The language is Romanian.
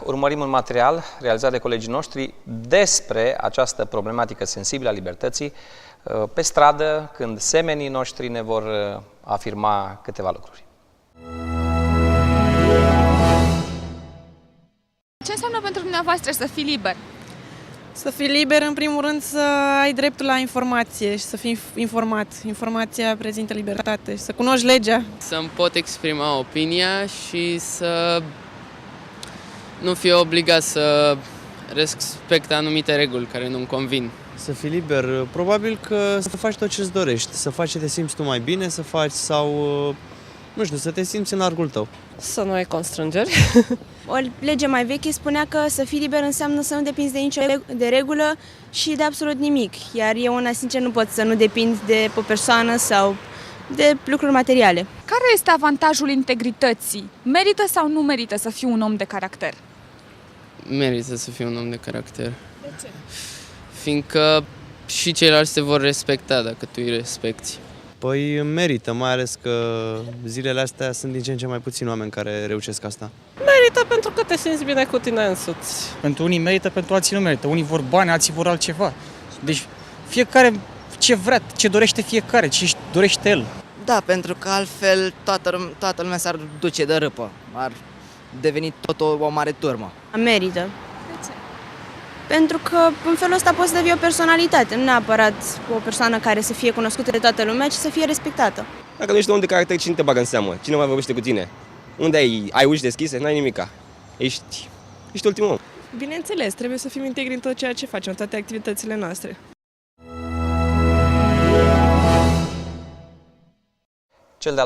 Urmărim un material realizat de colegii noștri despre această problematică sensibilă a libertății pe stradă, când semenii noștri ne vor afirma câteva lucruri. Ce înseamnă pentru dumneavoastră să fii liber? Să fii liber, în primul rând, să ai dreptul la informație și să fii informat. Informația prezintă libertate și să cunoști legea. Să-mi pot exprima opinia și să nu fiu obligat să respect anumite reguli care nu-mi convin. Să fii liber, probabil că să faci tot ce-ți dorești, să faci ce te simți tu mai bine, să faci sau, nu știu, să te simți în largul tău. Să nu ai constrângeri. O lege mai veche spunea că să fii liber înseamnă să nu depinzi de nicio de regulă și de absolut nimic. Iar eu, una sincer, nu pot să nu depind de o persoană sau de lucruri materiale. Care este avantajul integrității? Merită sau nu merită să fii un om de caracter? Merită să fiu un om de caracter. De ce? Fiindcă și ceilalți te vor respecta dacă tu îi respecti. Păi merită, mai ales că zilele astea sunt din ce în ce mai puțini oameni care reușesc asta. Merită pentru că te simți bine cu tine însuți. Pentru unii merită, pentru alții nu merită. Unii vor bani, alții vor altceva. Deci fiecare ce vrea, ce dorește fiecare, ce își dorește el. Da, pentru că altfel toată lumea s-ar duce de râpă. Ar deveni tot o mare turmă. Merită. De ce? Pentru că în felul ăsta poți să devii o personalitate, nu neapărat o persoană care să fie cunoscută de toată lumea, ci să fie respectată. Dacă nu ești un om de caracter, cine te bagă în seamă? Cine mai vorbește cu tine? Unde ai uși deschise? N-ai nimica. Ești ultimul om. Bineînțeles, trebuie să fim integri în tot ceea ce facem, în toate activitățile noastre. Cel de-al